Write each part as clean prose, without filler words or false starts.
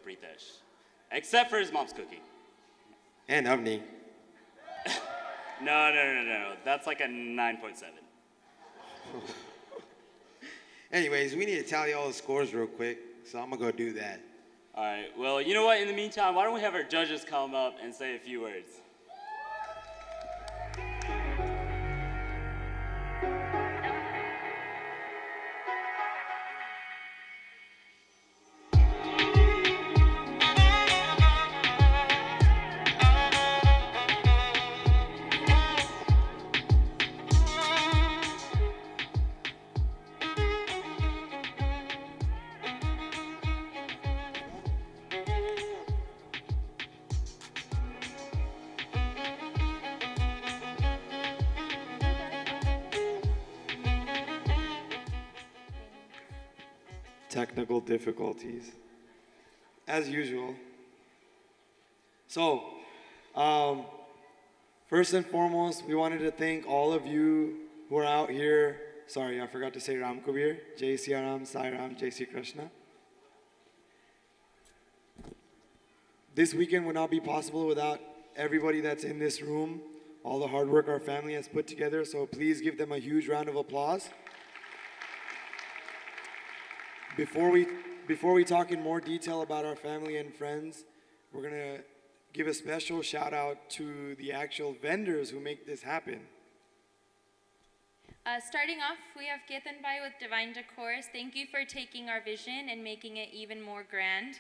Pritesh. Except for his mom's cookie. And Avni. No. That's like a 9.7. Anyways, we need to tally all the scores real quick, so I'm gonna go do that. All right, well, you know what? In the meantime, why don't we have our judges come up and say a few words? Technical difficulties, as usual. So, first and foremost, we wanted to thank all of you who are out here. Sorry, I forgot to say Ram Kabir, Jai Siya Ram, Sai Ram, Jai Sri Krishna. This weekend would not be possible without everybody that's in this room, all the hard work our family has put together, so please give them a huge round of applause. Before we talk in more detail about our family and friends, we're going to give a special shout out to the actual vendors who make this happen. Starting off, we have Ketan Bhai with Divine Decors. Thank you for taking our vision and making it even more grand.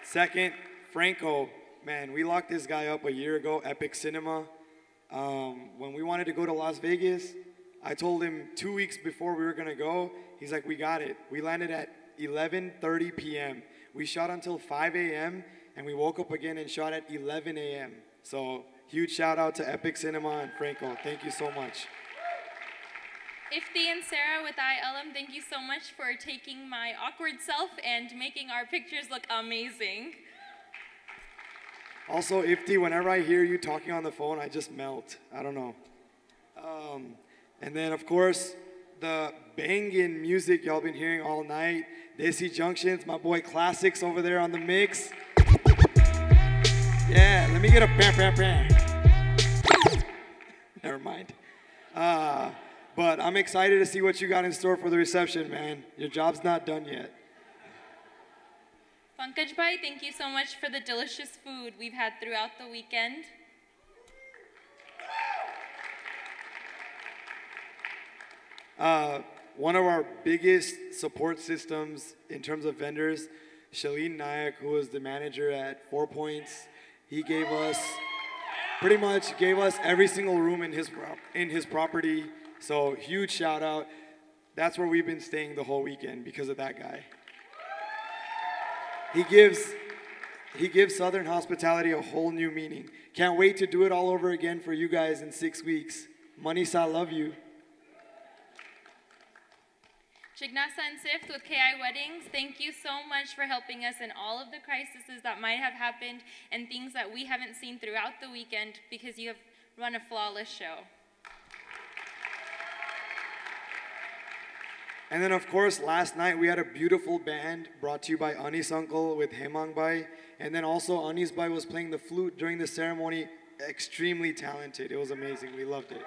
Second, Franco. Man, we locked this guy up a year ago, EpiqueCinema. When we wanted to go to Las Vegas, I told him 2 weeks before we were gonna go, he's like, we got it. We landed at 11:30 p.m. We shot until 5 a.m. and we woke up again and shot at 11 a.m. So huge shout out to EpiqueCinema and Franco. Thank you so much. Ifti and Sarah with ILM, thank you so much for taking my awkward self and making our pictures look amazing. Also, Ifti, whenever I hear you talking on the phone, I just melt. I don't know. And then, of course, the banging music y'all been hearing all night. Desi Junctions, my boy Classics over there on the mix. Yeah, let me get a bam, bam, bam. Never mind. But I'm excited to see what you got in store for the reception, man. Your job's not done yet. Pankaj Bhai, thank you so much for the delicious food we've had throughout the weekend. One of our biggest support systems in terms of vendors, Shalin Nayak, who was the manager at 4 Points, he gave us, pretty much gave us every single room in his property. So huge shout out. That's where we've been staying the whole weekend because of that guy. He gives Southern hospitality a whole new meaning. Can't wait to do it all over again for you guys in 6 weeks. Manisa, love you. Jignasa and Sift with KI Weddings, thank you so much for helping us in all of the crises that might have happened and things that we haven't seen throughout the weekend because you have run a flawless show. And then, of course, last night we had a beautiful band brought to you by Anis Uncle with Hemang Bhai. And then also Anis Bhai was playing the flute during the ceremony. Extremely talented. It was amazing. We loved it.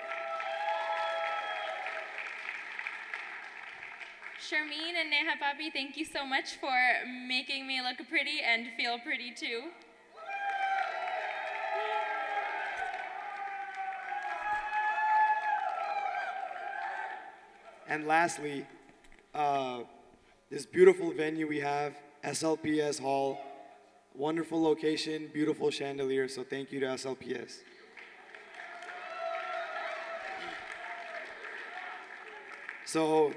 Sharmeen and Neha Papi, thank you so much for making me look pretty and feel pretty too. And lastly, this beautiful venue we have, SLPS Hall, wonderful location, beautiful chandelier, so thank you to SLPS. So,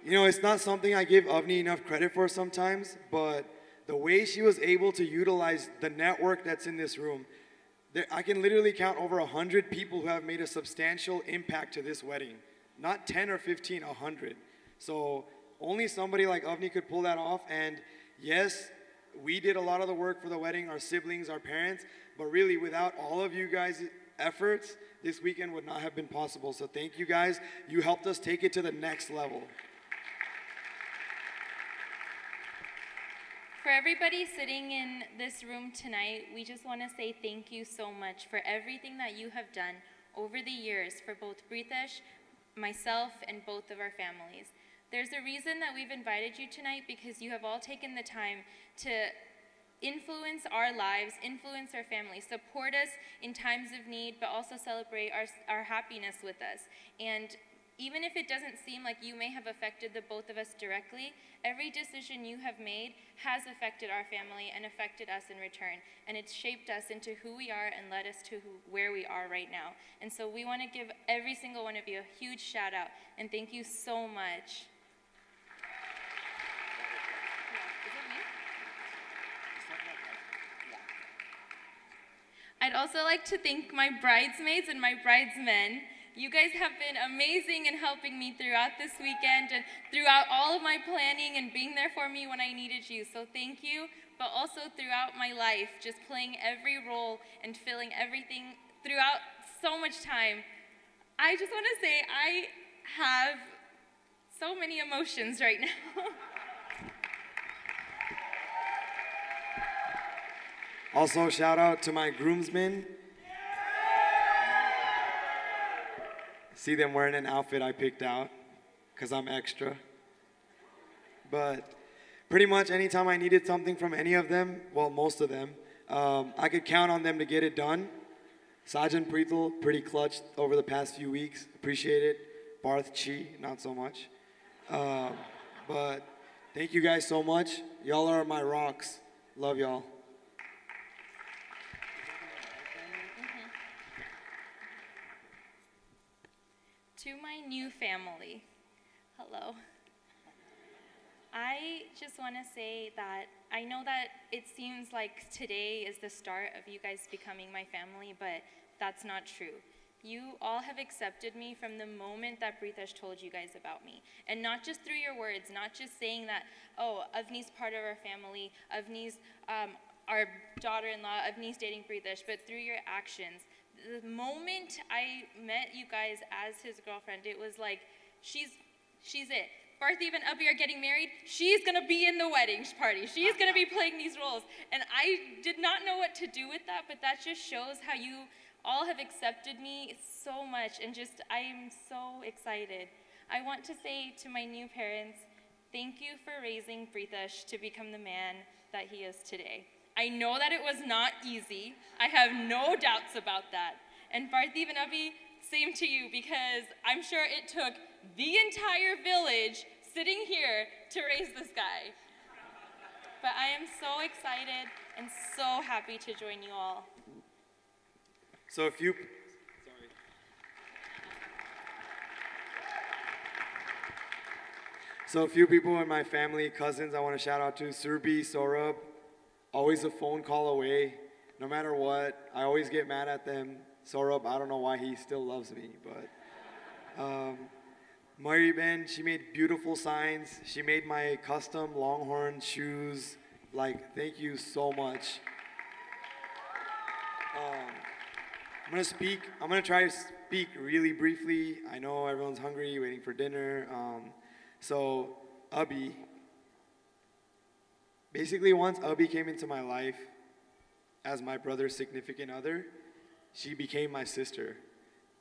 you know, it's not something I give Avni enough credit for sometimes, but the way she was able to utilize the network that's in this room, I can literally count over 100 people who have made a substantial impact to this wedding. Not 10 or 15, 100. So only somebody like Avni could pull that off. And yes, we did a lot of the work for the wedding, our siblings, our parents, but really without all of you guys' efforts, this weekend would not have been possible. So thank you guys. You helped us take it to the next level. For everybody sitting in this room tonight, we just want to say thank you so much for everything that you have done over the years for both Pritesh, myself, and both of our families. There's a reason that we've invited you tonight, because you have all taken the time to influence our lives, influence our families, support us in times of need, but also celebrate our happiness with us. And even if it doesn't seem like you may have affected the both of us directly, every decision you have made has affected our family and affected us in return. And it's shaped us into who we are and led us to where we are right now. And so we want to give every single one of you a huge shout out and thank you so much. I'd also like to thank my bridesmaids and my bridesmen. You guys have been amazing in helping me throughout this weekend and throughout all of my planning and being there for me when I needed you. So thank you, but also throughout my life, just playing every role and filling everything throughout so much time. I just want to say I have so many emotions right now. Also, shout out to my groomsmen. See them wearing an outfit I picked out, because I'm extra. But pretty much anytime I needed something from any of them, well, most of them, I could count on them to get it done. Sergeant Preetal, pretty clutch over the past few weeks. Appreciate it. Barth Chi, not so much. But thank you guys so much. Y'all are my rocks. Love y'all. To my new family, hello. I just want to say that I know that it seems like today is the start of you guys becoming my family, but that's not true. You all have accepted me from the moment that Pritesh told you guys about me. And not just through your words, not just saying that, oh, Avni's part of our family, Avni's our daughter-in-law, Avni's dating Pritesh, but through your actions. The moment I met you guys as his girlfriend, it was like, she's it. Parthiv and Abhi are getting married. She's gonna be in the wedding party. She's gonna be playing these roles. And I did not know what to do with that, but that just shows how you all have accepted me so much, and just, I am so excited. I want to say to my new parents, thank you for raising Pritesh to become the man that he is today. I know that it was not easy. I have no doubts about that. And Parthiv and Abhi, same to you, because I'm sure it took the entire village sitting here to raise this guy. But I am so excited and so happy to join you all. So a few people in my family, cousins, I want to shout out to Surbi, Saurabh. Always a phone call away, no matter what. I always get mad at them. Saurabh, I don't know why he still loves me, but Mariben, she made beautiful signs. She made my custom Longhorn shoes. Like, thank you so much. I'm gonna try to speak really briefly. I know everyone's hungry, waiting for dinner. So Abhi, basically once Abhi came into my life as my brother's significant other, she became my sister.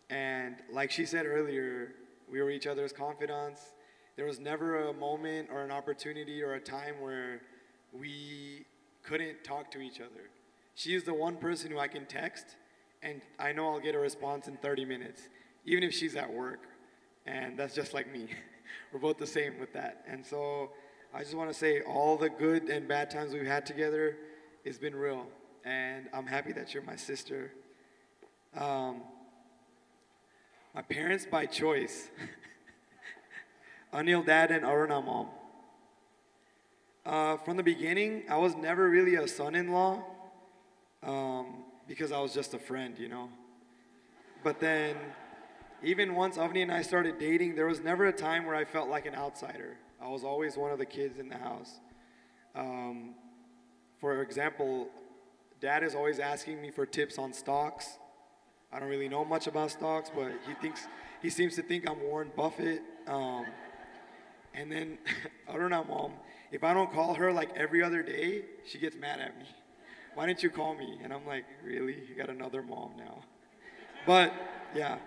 And like she said earlier, we were each other's confidants. There was never a moment or an opportunity or a time where we couldn't talk to each other. She is the one person who I can text and I know I'll get a response in 30 minutes, even if she's at work. And that's just like me. We're both the same with that. And so I just want to say all the good and bad times we've had together, it's been real. And I'm happy that you're my sister. My parents by choice. Anil dad and Aruna mom. From the beginning, I was never really a son-in-law because I was just a friend, you know. But then, even once Avni and I started dating, there was never a time where I felt like an outsider. I was always one of the kids in the house. For example, Dad is always asking me for tips on stocks. I don't really know much about stocks, but he seems to think I'm Warren Buffett. And then Aruna mom, if I don't call her like every other day, she gets mad at me. Why didn't you call me? And I'm like, really? You got another mom now. But yeah,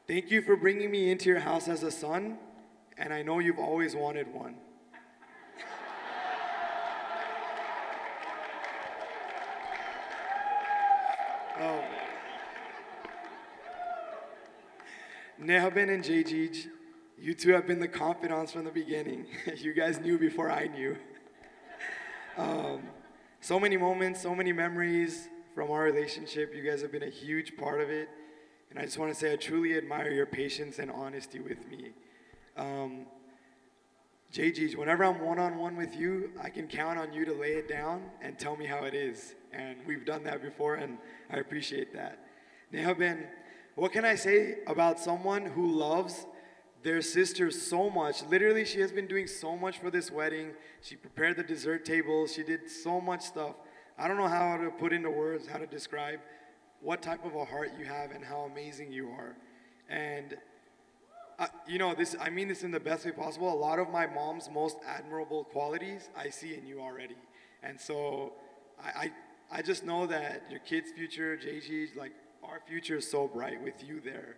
thank you for bringing me into your house as a son, and I know you've always wanted one. Oh. Nehaben and Jajij, you two have been the confidants from the beginning. You guys knew before I knew. So many moments, so many memories from our relationship. You guys have been a huge part of it. And I just want to say I truly admire your patience and honesty with me. Jajij, whenever I'm one-on-one with you, I can count on you to lay it down and tell me how it is. And we've done that before, and I appreciate that. Nehaben, what can I say about someone who loves their sister so much? Literally, she has been doing so much for this wedding. She prepared the dessert table. She did so much stuff. I don't know how to put into words, how to describe what type of a heart you have and how amazing you are. And you know, I mean this in the best way possible. A lot of my mom's most admirable qualities I see in you already. And so I just know that your kid's future, JG, like our future is so bright with you there.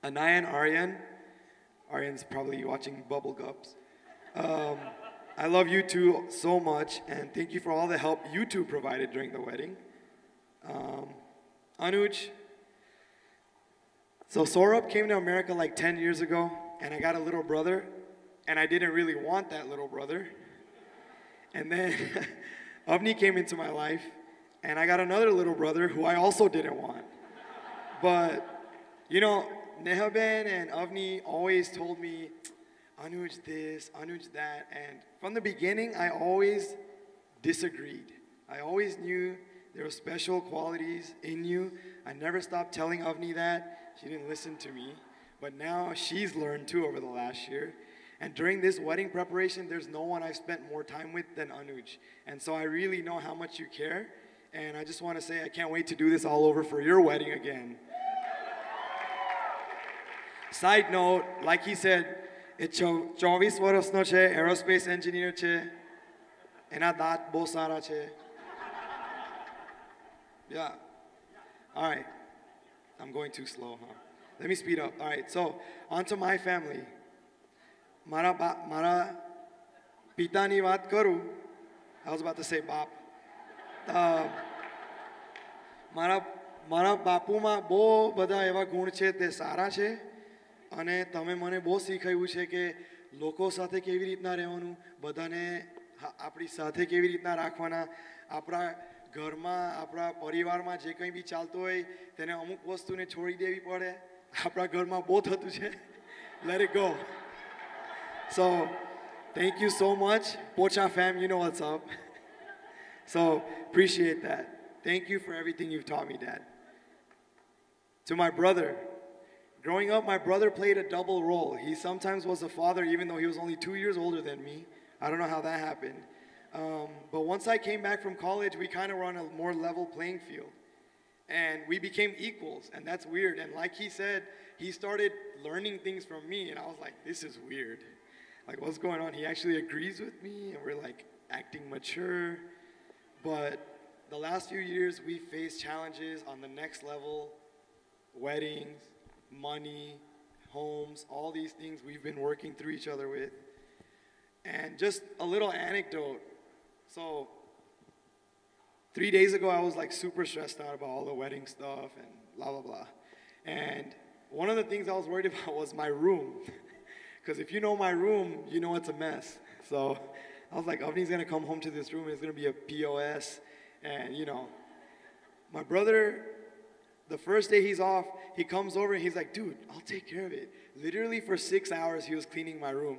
Anaya and Aryan's probably watching Bubble Gups. I love you two so much, and thank you for all the help you two provided during the wedding. Anuj, so Saurabh came to America like 10 years ago, and I got a little brother, and I didn't really want that little brother. And then Avni came into my life, and I got another little brother who I also didn't want. But, you know, Nehaben and Avni always told me, Anuj this, Anuj that, and from the beginning, I always disagreed. I always knew there were special qualities in you. I never stopped telling Avni that. She didn't listen to me, but now she's learned too over the last year. And during this wedding preparation, there's no one I've spent more time with than Anuj. And so I really know how much you care, and I just want to say I can't wait to do this all over for your wedding again. Side note, like he said, એ 24 વર્ષનો છે, aerospace engineer છે, એના દાંત બહુ સારા છે. Yeah. All right. I'm going too slow, huh? Let me speed up. All right, so on to my family. Mara pitani વાત કરું. I was about to say bap. મારા બાપુમાં બહુ બધા એવા ગુણ છે તે સારા છે. અને તમે મને બહુ શીખવ્યું છે કે લોકો સાથે કેવી રીતના રહેવાનું, બધાને આપણી સાથે કેવી રીતના રાખવાના, આપણા ઘરમાં આપણા પરિવારમાં જે કંઈ બી ચાલતું હોય તેને અમુક વસ્તુને છોડી દેવી પડે. આપણા ઘરમાં બહુ થતું છે. Let it go. So, thank you so much. Pocha fam, you know what's up. So, appreciate that. Thank you for everything you've taught me, Dad. To my brother, growing up, my brother played a double role. He sometimes was a father even though he was only 2 years older than me. I don't know how that happened. But once I came back from college, we kind of were on a more level playing field. And we became equals, and that's weird. And like he said, he started learning things from me, and I was like, this is weird. Like, what's going on? He actually agrees with me, and we're like acting mature. But the last few years, we faced challenges on the next level, weddings, money, homes, all these things we've been working through each other with. And just a little anecdote. So 3 days ago, I was like super stressed out about all the wedding stuff and blah, blah, blah. And one of the things I was worried about was my room. Because if you know my room, you know it's a mess. So I was like, Avni's gonna come home to this room, and it's gonna be a POS. And you know, my brother, the first day he's off, he comes over and he's like, dude, I'll take care of it. Literally for 6 hours, he was cleaning my room.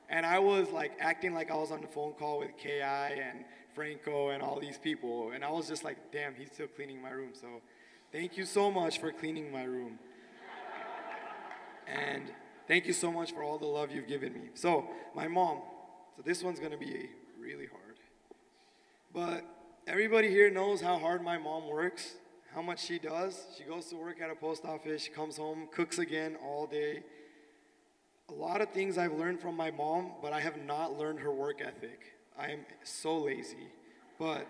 And I was like acting like I was on the phone call with KI and Franco and all these people. And I was just like, damn, he's still cleaning my room. So thank you so much for cleaning my room. And thank you so much for all the love you've given me. So my mom, so this one's gonna be really hard. But everybody here knows how hard my mom works, how much she does. She goes to work at a post office, she comes home, cooks again all day. A lot of things I've learned from my mom, but I have not learned her work ethic. I am so lazy. But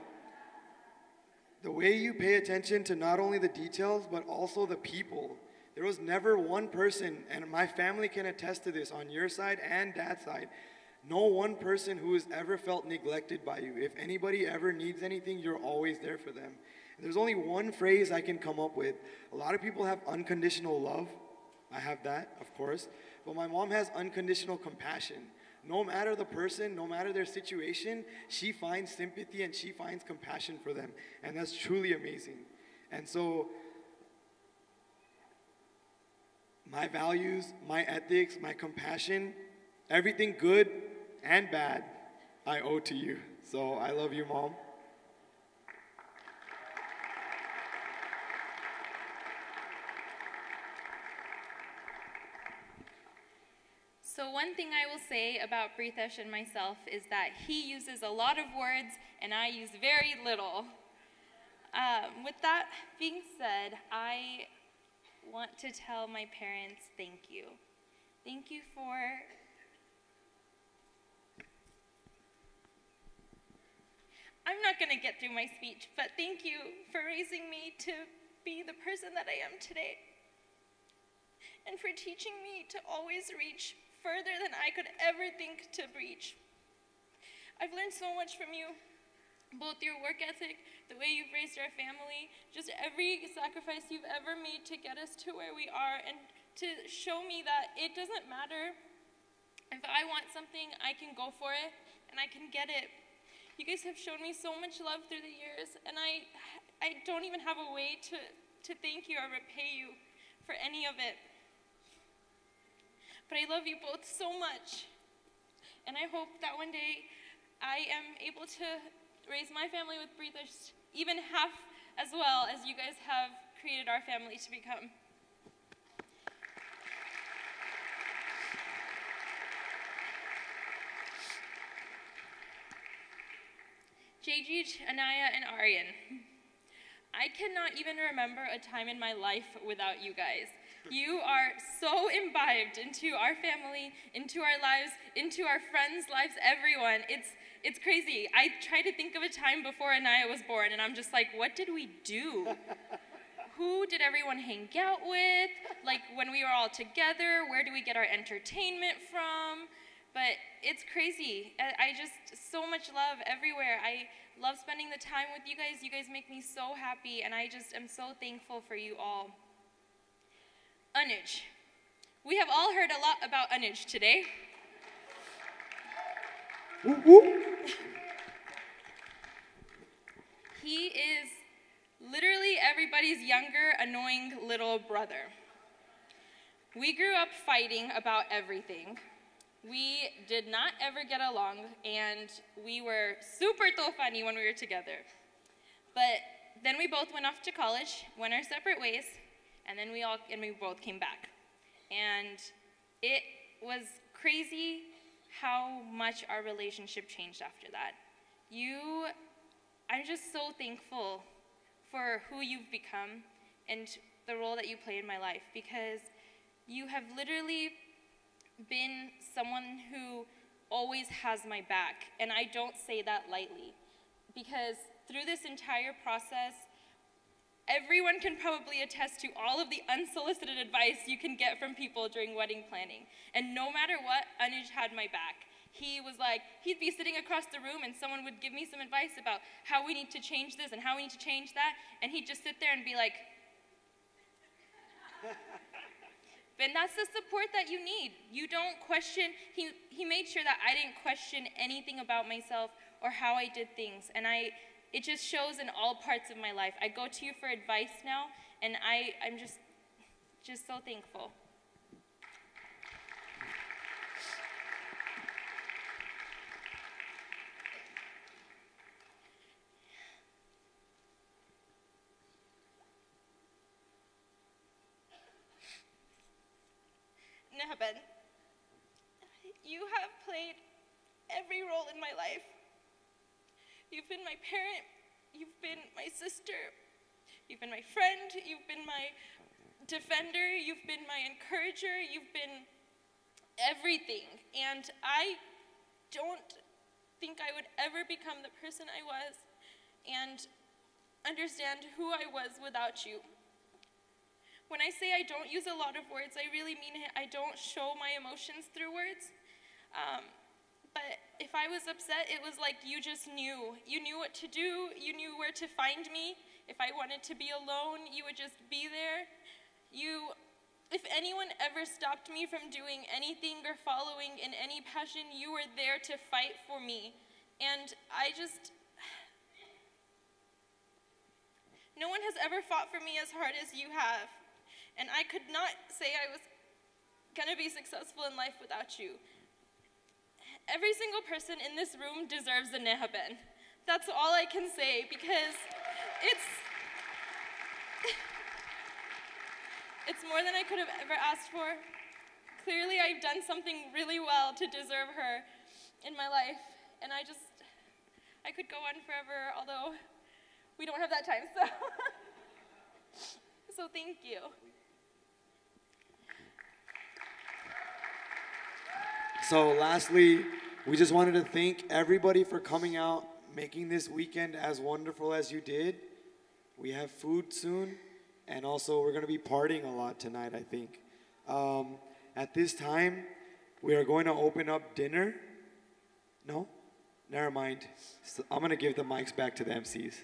the way you pay attention to not only the details, but also the people. There was never one person, and my family can attest to this on your side and dad's side, no one person who has ever felt neglected by you. If anybody ever needs anything, you're always there for them. There's only one phrase I can come up with. A lot of people have unconditional love. I have that, of course. But my mom has unconditional compassion. No matter the person, no matter their situation, she finds sympathy and she finds compassion for them. And that's truly amazing. And so, my values, my ethics, my compassion, everything good and bad, I owe to you. So I love you, Mom. So one thing I will say about Pritesh and myself is that he uses a lot of words and I use very little. With that being said, I want to tell my parents thank you. Thank you for I'm not going to get through my speech, but thank you for raising me to be the person that I am today. And for teaching me to always reach further than I could ever think to reach. I've learned so much from you, both your work ethic, the way you've raised our family, just every sacrifice you've ever made to get us to where we are, and to show me that it doesn't matter. If I want something, I can go for it, and I can get it. You guys have shown me so much love through the years, and I don't even have a way to thank you or repay you for any of it. But I love you both so much, and I hope that one day I am able to raise my family with Pritesh even half as well as you guys have created our family to become. JG, Anaya, and Aryan, I cannot even remember a time in my life without you guys. You are so imbibed into our family, into our lives, into our friends' lives, everyone. It's crazy. I try to think of a time before Anaya was born, and I'm just like, what did we do? Who did everyone hang out with? Like, when we were all together, where do we get our entertainment from? But it's crazy. I just, so much love everywhere. I love spending the time with you guys. You guys make me so happy, and I just am so thankful for you all. Anuj. We have all heard a lot about Anuj today. He is literally everybody's younger, annoying little brother. We grew up fighting about everything. We did not ever get along, and we were super tofani when we were together. But then we both went off to college, went our separate ways, and then we both came back. And it was crazy how much our relationship changed after that. I'm just so thankful for who you've become and the role that you play in my life, because you have literally been someone who always has my back, and I don't say that lightly, because through this entire process, everyone can probably attest to all of the unsolicited advice you can get from people during wedding planning. And no matter what, Anuj had my back. He was like, he'd be sitting across the room and someone would give me some advice about how we need to change this and how we need to change that, and he'd just sit there and be like, and that's the support that you need. You don't question, he made sure that I didn't question anything about myself or how I did things, and it just shows in all parts of my life. I go to you for advice now, and I'm just so thankful. Neben, you have played every role in my life. You've been my parent, you've been my sister, you've been my friend, you've been my defender, you've been my encourager, you've been everything. And I don't think I would ever become the person I was and understand who I was without you. When I say I don't use a lot of words, I really mean it. I don't show my emotions through words. But if I was upset, it was like you just knew. You knew what to do. You knew where to find me. If I wanted to be alone, you would just be there. If anyone ever stopped me from doing anything or following in any passion, you were there to fight for me. And no one has ever fought for me as hard as you have. And I could not say I was gonna be successful in life without you. Every single person in this room deserves a neheben. That's all I can say, because it's more than I could have ever asked for. Clearly, I've done something really well to deserve her in my life, and I could go on forever, although we don't have that time, so thank you. So lastly, we just wanted to thank everybody for coming out, making this weekend as wonderful as you did. We have food soon, and also we're going to be partying a lot tonight, I think. At this time, we are going to open up dinner. No? Never mind. So I'm going to give the mics back to the MCs.